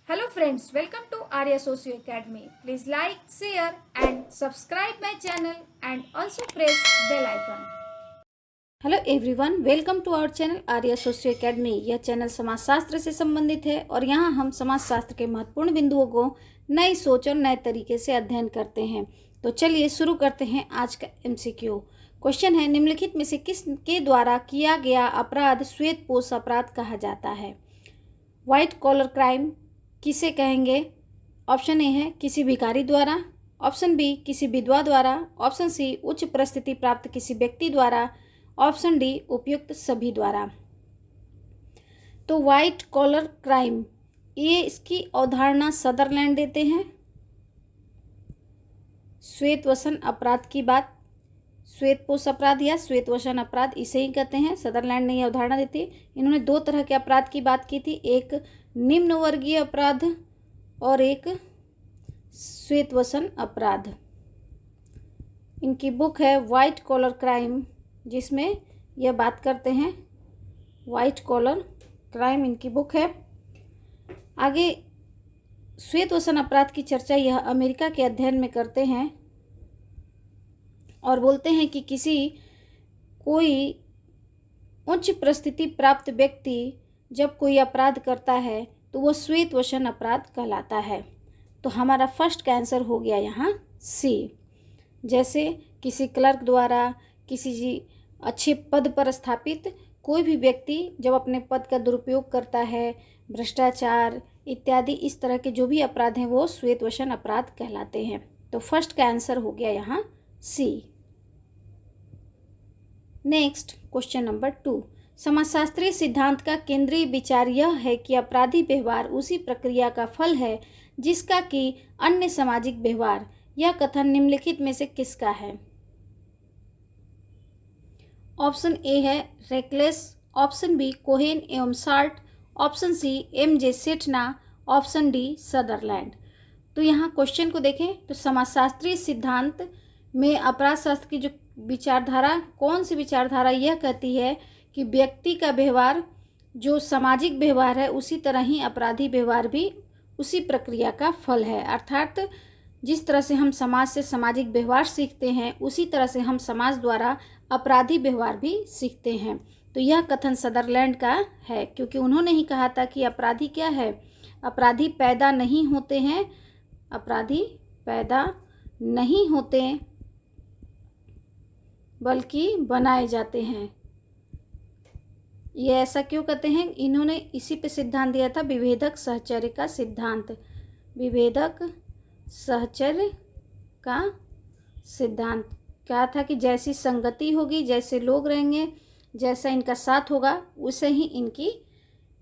Hello friends, welcome to Arya Socio Academy. Please like, share and subscribe my channel and also press bell icon. Hello everyone, welcome to our channel Arya socio academy. यह channel समाजशास्त्र से संबंधित है और यहाँ हम समाजशास्त्र के महत्वपूर्ण बिंदुओं को नई सोच और नए तरीके से अध्ययन करते हैं। तो चलिए शुरू करते हैं आज का एमसीक्यू। क्वेश्चन है, निम्नलिखित में से किसके द्वारा किया गया अपराध श्वेतपोश अपराध कहा जाता है? व्हाइट कॉलर क्राइम किसे कहेंगे? ऑप्शन ए है किसी भिखारी द्वारा, ऑप्शन बी किसी विधवा द्वारा, ऑप्शन सी उच्च परिस्थिति प्राप्त किसी व्यक्ति द्वारा, ऑप्शन डी उपयुक्त सभी द्वारा। तो व्हाइट कॉलर क्राइम, ये इसकी अवधारणा सदरलैंड देते हैं। श्वेतवसन अपराध की बात, श्वेतपोश अपराध या श्वेतवसन अपराध इसे ही कहते हैं, सदरलैंड ने यह अवधारणा दी थी। इन्होंने दो तरह के अपराध की बात की थी, एक निम्न वर्गीय अपराध और एक श्वेतवसन अपराध। इनकी बुक है व्हाइट कॉलर क्राइम, जिसमें यह बात करते हैं। व्हाइट कॉलर क्राइम इनकी बुक है। आगे श्वेतवसन अपराध की चर्चा यह अमेरिका के अध्ययन में करते हैं और बोलते हैं कि कोई उच्च परिस्थिति प्राप्त व्यक्ति जब कोई अपराध करता है तो वह श्वेतवसन अपराध कहलाता है। तो हमारा फर्स्ट का आंसर हो गया यहाँ सी। जैसे किसी क्लर्क द्वारा, किसी अच्छे पद पर स्थापित कोई भी व्यक्ति जब अपने पद का दुरुपयोग करता है, भ्रष्टाचार इत्यादि इस तरह के जो भी अपराध हैं वो श्वेतवसन अपराध कहलाते हैं। तो फर्स्ट का आंसर हो गया यहाँ सी। Next question number 2। समाजशास्त्रीय सिद्धांत का केंद्रीय विचार यह है कि अपराधी व्यवहार उसी प्रक्रिया का फल है जिसका कि अन्य सामाजिक व्यवहार। यह कथन निम्नलिखित में से किसका है? ऑप्शन ए है रेकलेस, ऑप्शन बी कोहेन एवं Salt, option C M J. Sethna, option D Sutherland. तो यहाँ क्वेश्चन को देखें तो समाजशास्त्रीय सिद्धांत में अपराध शास्त्र की जो विचारधारा, कौन सी विचारधारा यह कहती है कि व्यक्ति का व्यवहार जो सामाजिक व्यवहार है उसी तरह ही अपराधी व्यवहार भी उसी प्रक्रिया का फल है। अर्थात जिस तरह से हम समाज से सामाजिक व्यवहार सीखते हैं उसी तरह से हम समाज द्वारा अपराधी व्यवहार भी सीखते हैं। तो यह कथन सदरलैंड का है, क्योंकि उन्होंने ही कहा था कि अपराधी क्या है? अपराधी पैदा नहीं होते हैं, अपराधी पैदा नहीं होते बल्कि बनाए जाते हैं। ये ऐसा क्यों कहते हैं? इन्होंने इसी पे सिद्धांत दिया था, विभेदक सहचर्य का सिद्धांत। विभेदक सहचर्य का सिद्धांत क्या था कि जैसी संगति होगी, जैसे लोग रहेंगे, जैसा इनका साथ होगा वैसे ही इनकी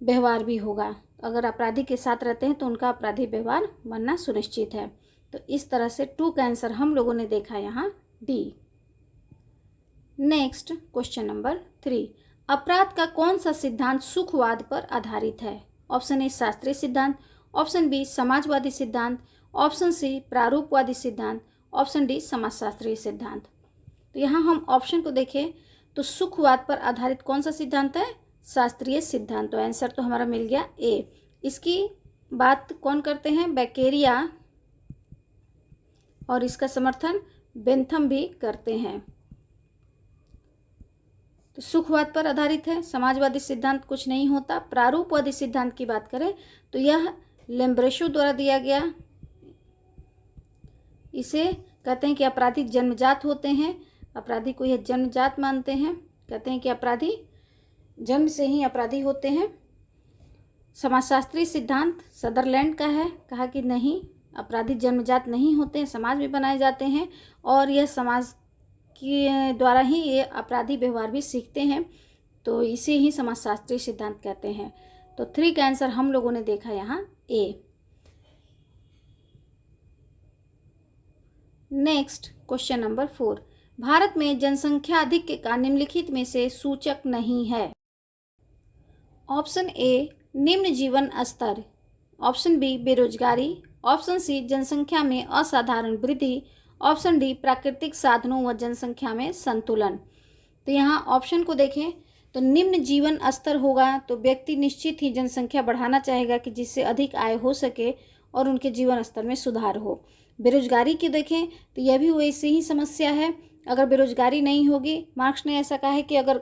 व्यवहार भी होगा। अगर अपराधी के साथ रहते हैं तो उनका अपराधी व्यवहार बनना सुनिश्चित है। तो इस तरह से 2 का आंसर हम लोगों ने देखा यहाँ डी। Next question number 3। अपराध का कौन सा सिद्धांत सुखवाद पर आधारित है? ऑप्शन ए शास्त्रीय सिद्धांत, ऑप्शन बी समाजवादी सिद्धांत, ऑप्शन सी प्रारूपवादी सिद्धांत, ऑप्शन डी समाजशास्त्रीय सिद्धांत। तो यहाँ हम ऑप्शन को देखें तो सुखवाद पर आधारित कौन सा सिद्धांत है? शास्त्रीय सिद्धांत। तो आंसर तो हमारा मिल गया ए। इसकी बात कौन करते हैं? बैकेरिया, और इसका समर्थन बेंथम भी करते हैं। तो सुखवाद पर आधारित है। समाजवादी सिद्धांत कुछ नहीं होता। प्रारूपवादी सिद्धांत की बात करें तो यह लेम्ब्रेशो द्वारा दिया गया। इसे कहते हैं कि अपराधी जन्मजात होते हैं, अपराधी को यह जन्मजात मानते हैं। कहते हैं कि अपराधी जन्म से ही अपराधी होते हैं। समाजशास्त्रीय सिद्धांत सदरलैंड का है, कहा कि नहीं, अपराधी जन्मजात नहीं होते हैं, समाज में बनाए जाते हैं और यह समाज के द्वारा ही ये अपराधी व्यवहार भी सीखते हैं। तो इसे ही समाजशास्त्रीय सिद्धांत कहते हैं। तो 3 का आंसर हम लोगों ने देखा यहाँ A. Next question number 4। Bharat में जनसंख्या अधिक का निम्नलिखित में से सूचक नहीं है? ऑप्शन ए निम्न जीवन स्तर, ऑप्शन बी बेरोजगारी, ऑप्शन सी जनसंख्या में असाधारण वृद्धि, ऑप्शन डी प्राकृतिक साधनों व जनसंख्या में संतुलन। तो यहाँ ऑप्शन को देखें तो निम्न जीवन स्तर होगा तो व्यक्ति निश्चित ही जनसंख्या बढ़ाना चाहेगा कि जिससे अधिक आय हो सके और उनके जीवन स्तर में सुधार हो। बेरोजगारी की देखें तो यह भी वैसी ही समस्या है। अगर बेरोजगारी नहीं होगी, मार्क्स ने ऐसा कहा है कि अगर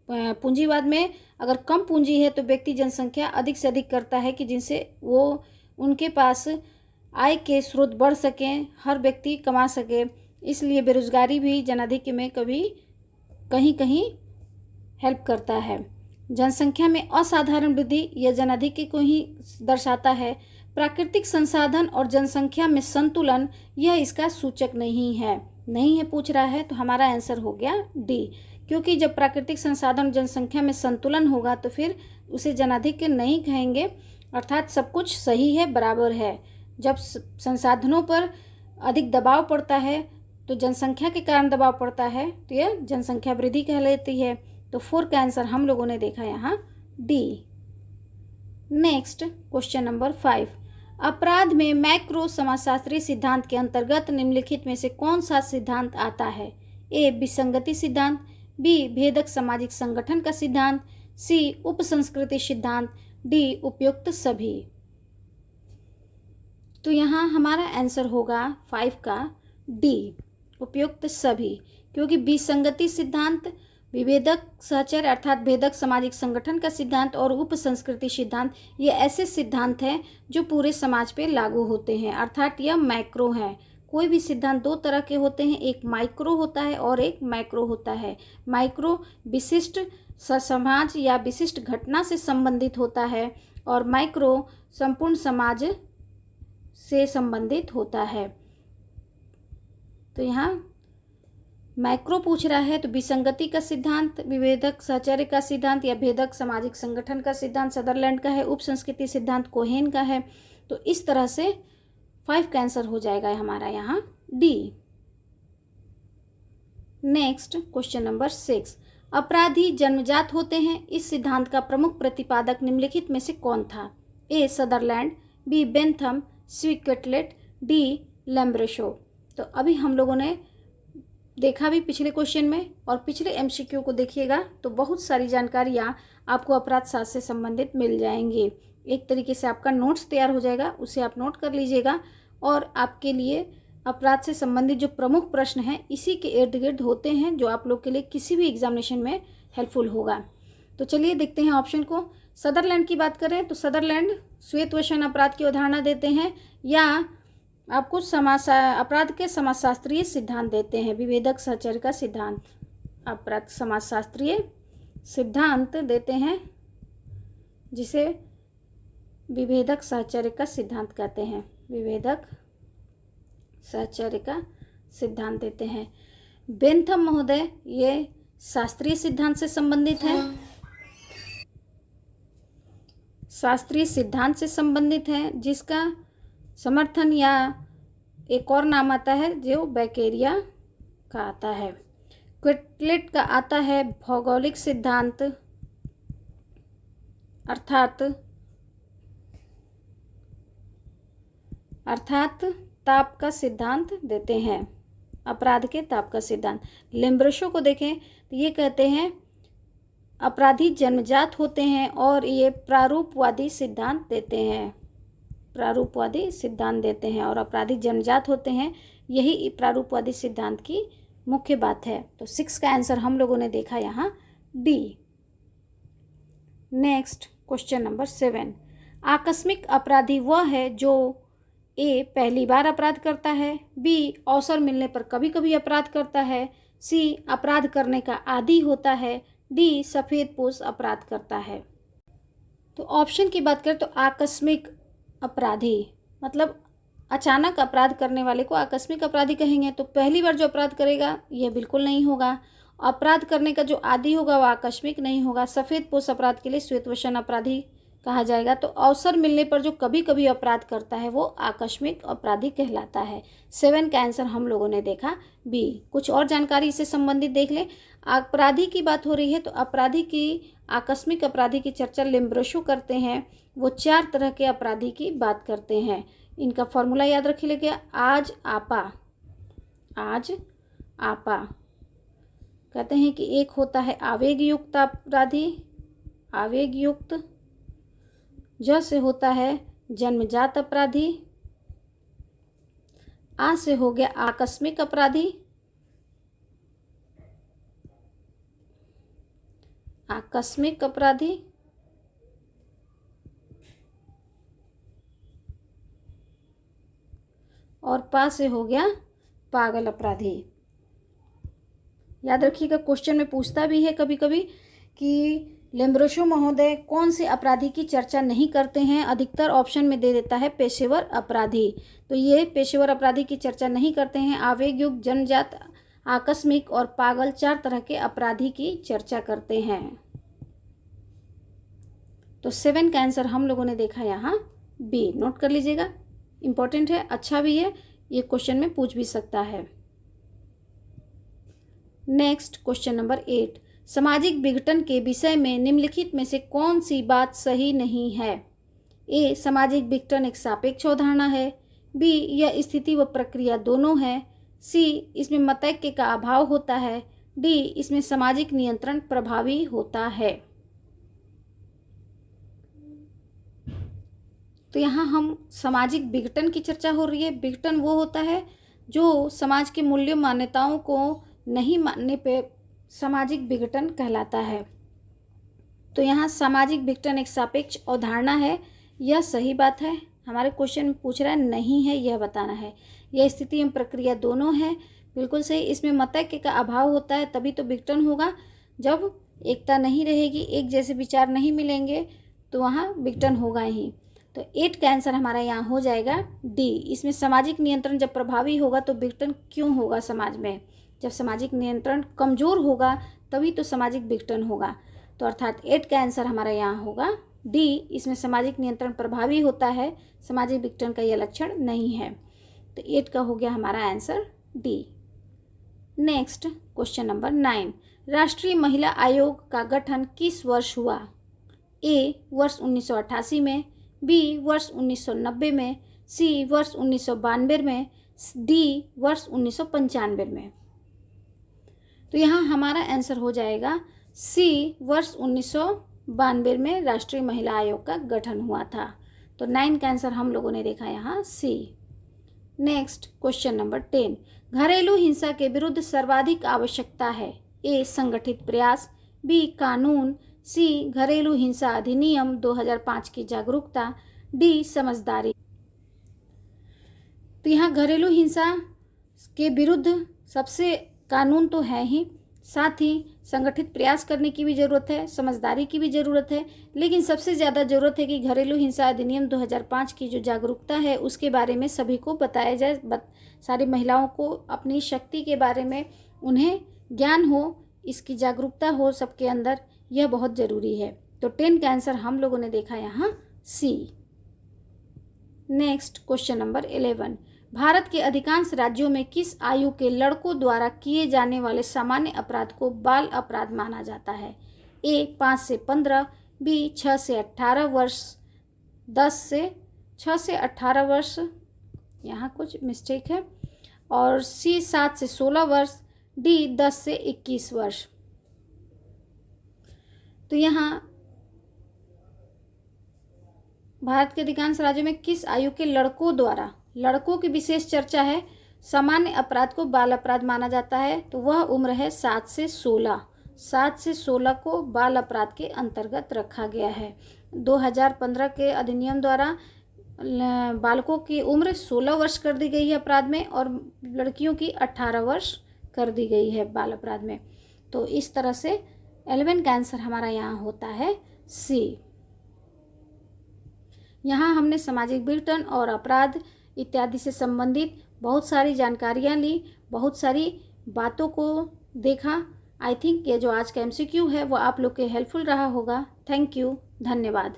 पूंजीवाद में अगर कम पूंजी है तो व्यक्ति जनसंख्या अधिक से अधिक करता है कि जिनसे वो उनके पास आय के स्रोत बढ़ सकें, हर व्यक्ति कमा सके। इसलिए बेरोजगारी भी जनाधिक्य में कभी कहीं कहीं हेल्प करता है। जनसंख्या में असाधारण वृद्धि यह जनाधिक्य को ही दर्शाता है। प्राकृतिक संसाधन और जनसंख्या में संतुलन यह इसका सूचक नहीं है। नहीं है पूछ रहा है तो हमारा आंसर हो गया डी, क्योंकि जब प्राकृतिक संसाधन जनसंख्या में संतुलन होगा तो फिर उसे जनाधिक्य नहीं कहेंगे, अर्थात सब कुछ सही है, बराबर है। जब संसाधनों पर अधिक दबाव पड़ता है तो जनसंख्या के कारण दबाव पड़ता है तो यह जनसंख्या वृद्धि कहलाती है। तो 4 का आंसर हम लोगों ने देखा यहाँ डी। नेक्स्ट क्वेश्चन नंबर 5, अपराध में मैक्रो समाजशास्त्रीय सिद्धांत के अंतर्गत निम्नलिखित में से कौन सा सिद्धांत आता है? ए विसंगति सिद्धांत, बी भेदक सामाजिक संगठन का सिद्धांत, सी उपसंस्कृति सिद्धांत, डी उपयुक्त सभी। तो यहाँ हमारा आंसर होगा 5 का डी, उपयुक्त सभी, क्योंकि विसंगति सिद्धांत, विभेदक सहचर्य अर्थात भेदक सामाजिक संगठन का सिद्धांत और उपसंस्कृति सिद्धांत ये ऐसे सिद्धांत हैं जो पूरे समाज पे लागू होते हैं, अर्थात यह मैक्रो है। कोई भी सिद्धांत 2 तरह के होते हैं, एक माइक्रो होता है और एक मैक्रो होता है। माइक्रो विशिष्ट समाज या विशिष्ट घटना से संबंधित होता है और मैक्रो संपूर्ण समाज से संबंधित होता है। तो यहाँ मैक्रो पूछ रहा है तो विसंगति का सिद्धांत, विभेदक सहचर्य का सिद्धांत या भेदक सामाजिक संगठन का सिद्धांत सदरलैंड का है, उपसंस्कृति सिद्धांत कोहेन का है। तो इस तरह से 5 का आंसर हो जाएगा हमारा यहाँ डी। नेक्स्ट क्वेश्चन नंबर 6, अपराधी जन्मजात होते हैं, इस सिद्धांत का प्रमुख प्रतिपादक निम्नलिखित में से कौन था? ए सदरलैंड, बी बेंथम, सी कैटलेट, डी लैम्ब्रेशो। तो अभी हम लोगों ने देखा भी पिछले क्वेश्चन में, और पिछले एमसीक्यू को देखिएगा तो बहुत सारी जानकारियाँ आपको अपराध शास्त्र से संबंधित मिल जाएंगी। एक तरीके से आपका नोट्स तैयार हो जाएगा, उसे आप नोट कर लीजिएगा और आपके लिए अपराध से संबंधित जो प्रमुख प्रश्न हैं इसी के इर्द गिर्द होते हैं, जो आप लोग के लिए किसी भी एग्जामिनेशन में हेल्पफुल होगा। तो चलिए देखते हैं ऑप्शन को। सदरलैंड की बात करें तो सदरलैंड श्वेतवसन अपराध की अवधारणा देते हैं या आपको अपराध के समाजशास्त्रीय सिद्धांत देते हैं, विभेदक सहचर्य का सिद्धांत, अपराध समाजशास्त्रीय सिद्धांत देते हैं जिसे विभेदक सहचर्य का सिद्धांत कहते हैं, विभेदक सहचर्य का सिद्धांत देते हैं। बेंथम महोदय ये शास्त्रीय सिद्धांत से संबंधित है, शास्त्रीय सिद्धांत से संबंधित है जिसका समर्थन या एक और नाम आता है जो बैकेरिया का आता है। क्विटलेट का आता है भौगोलिक सिद्धांत अर्थात ताप का सिद्धांत देते हैं, अपराध के ताप का सिद्धांत। लैम्ब्रेशो को देखें तो ये कहते हैं अपराधी जन्मजात होते हैं और ये प्रारूपवादी सिद्धांत देते हैं, प्रारूपवादी सिद्धांत देते हैं और अपराधी जन्मजात होते हैं, यही प्रारूपवादी सिद्धांत की मुख्य बात है। तो 6 का आंसर हम लोगों ने देखा यहाँ डी। नेक्स्ट क्वेश्चन नंबर 7, आकस्मिक अपराधी वह है जो ए पहली बार अपराध करता है, बी अवसर मिलने पर कभी कभी अपराध करता है, सी अपराध करने का आदी होता है, डी सफ़ेदपोश अपराध करता है। तो ऑप्शन की बात करें तो आकस्मिक अपराधी मतलब अचानक अपराध करने वाले को आकस्मिक अपराधी कहेंगे। तो पहली बार जो अपराध करेगा यह बिल्कुल नहीं होगा। अपराध करने का जो आदी होगा वह आकस्मिक नहीं होगा। सफ़ेदपोश अपराध के लिए श्वेतवसन अपराधी कहा जाएगा। तो अवसर मिलने पर जो कभी कभी अपराध करता है वो आकस्मिक अपराधी कहलाता है। 7 का आंसर हम लोगों ने देखा बी। कुछ और जानकारी इससे संबंधित देख लें। अपराधी की बात हो रही है तो अपराधी की आकस्मिक अपराधी की चर्चा लैम्ब्रेशो करते हैं। वो 4 तरह के अपराधी की बात करते हैं। इनका फॉर्मूला याद रखिएगा, आज आपा कहते हैं कि एक होता है आवेग युक्त अपराधी, आवेग युक्त। ज से होता है जन्मजात अपराधी। आ से हो गया आकस्मिक अपराधी, आकस्मिक अपराधी। और पा से हो गया पागल अपराधी। याद रखिएगा, क्वेश्चन में पूछता भी है कभी कभी कि लेम्ब्रोसो महोदय कौन से अपराधी की चर्चा नहीं करते हैं। अधिकतर ऑप्शन में दे देता है पेशेवर अपराधी, तो ये पेशेवर अपराधी की चर्चा नहीं करते हैं। आवेग युक्त, जन्मजात, आकस्मिक और पागल 4 तरह के अपराधी की चर्चा करते हैं। तो 7 का आंसर हम लोगों ने देखा यहाँ बी। नोट कर लीजिएगा, इंपॉर्टेंट है, अच्छा भी है, ये क्वेश्चन में पूछ भी सकता है। नेक्स्ट क्वेश्चन नंबर 8, सामाजिक विघटन के विषय में निम्नलिखित में से कौन सी बात सही नहीं है। ए, सामाजिक विघटन एक सापेक्ष अवधारणा है। बी, यह स्थिति व प्रक्रिया दोनों है। सी, इसमें मतैक्य का अभाव होता है। डी, इसमें सामाजिक नियंत्रण प्रभावी होता है। तो यहाँ हम सामाजिक विघटन की चर्चा हो रही है। विघटन वो होता है जो समाज के मूल्यों मान्यताओं को नहीं मानने पे सामाजिक विघटन कहलाता है। तो यहाँ सामाजिक विघटन एक सापेक्ष अवधारणा है, यह सही बात है। हमारे क्वेश्चन में पूछ रहा है नहीं है, यह बताना है। यह स्थिति एवं प्रक्रिया दोनों है, बिल्कुल सही। इसमें मतैक्य का अभाव होता है, तभी तो विघटन होगा। जब एकता नहीं रहेगी, एक जैसे विचार नहीं मिलेंगे, तो वहाँ विघटन होगा ही। तो 8 का आंसर हमारा यहाँ हो जाएगा डी। इसमें सामाजिक नियंत्रण जब प्रभावी होगा तो विघटन क्यों होगा समाज में। जब सामाजिक नियंत्रण कमज़ोर होगा तभी तो सामाजिक विघटन होगा। तो अर्थात 8 का आंसर हमारा यहाँ होगा डी। इसमें सामाजिक नियंत्रण प्रभावी होता है, सामाजिक विघटन का यह लक्षण नहीं है। तो 8 का हो गया हमारा answer D. Next question number 9, राष्ट्रीय महिला आयोग का गठन किस वर्ष हुआ। ए, वर्ष 1988 में। बी, वर्ष 1990 में। सी, वर्ष 1992 में। डी, वर्ष 1995 में। तो यहाँ हमारा आंसर हो जाएगा सी, वर्ष 1992 में राष्ट्रीय महिला आयोग का गठन हुआ था। तो 9 का आंसर हम लोगों ने देखा यहाँ सी। नेक्स्ट क्वेश्चन नंबर 10, घरेलू हिंसा के विरुद्ध सर्वाधिक आवश्यकता है। ए, संगठित प्रयास। बी, कानून। सी, घरेलू हिंसा अधिनियम 2005 की जागरूकता। डी, समझदारी। तो यहाँ घरेलू हिंसा के विरुद्ध सबसे कानून तो है ही, साथ ही संगठित प्रयास करने की भी ज़रूरत है, समझदारी की भी ज़रूरत है, लेकिन सबसे ज़्यादा ज़रूरत है कि घरेलू हिंसा अधिनियम 2005 की जो जागरूकता है उसके बारे में सभी को बताया जाए। सारी महिलाओं को अपनी शक्ति के बारे में उन्हें ज्ञान हो, इसकी जागरूकता हो सबके अंदर, यह बहुत ज़रूरी है। तो 10 का आंसर हम लोगों ने देखा यहाँ सी। नेक्स्ट क्वेश्चन नंबर 11, भारत के अधिकांश राज्यों में किस आयु के लड़कों द्वारा किए जाने वाले सामान्य अपराध को बाल अपराध माना जाता है। ए, 5 से 15। बी, 6 से 18 वर्ष। 6 से 18 वर्ष, यहाँ कुछ मिस्टेक है। और सी, 7 से 16 वर्ष। डी, 10 से 21 वर्ष। तो यहाँ भारत के अधिकांश राज्यों में किस आयु के लड़कों द्वारा, लड़कों की विशेष चर्चा है, सामान्य अपराध को बाल अपराध माना जाता है। तो वह उम्र है 7 से 16। 7 से 16 को बाल अपराध के अंतर्गत रखा गया है। 2015 के अधिनियम द्वारा बालकों की उम्र 16 वर्ष कर दी गई है अपराध में, और लड़कियों की 18 वर्ष कर दी गई है बाल अपराध में। तो इस तरह से 11 का आंसर हमारा यहाँ होता है सी। यहाँ हमने सामाजिक विघटन और अपराध इत्यादि से संबंधित बहुत सारी जानकारियाँ ली, बहुत सारी बातों को देखा। आई थिंक ये जो आज का MCQ है वो आप लोग के हेल्पफुल रहा होगा। थैंक यू, धन्यवाद।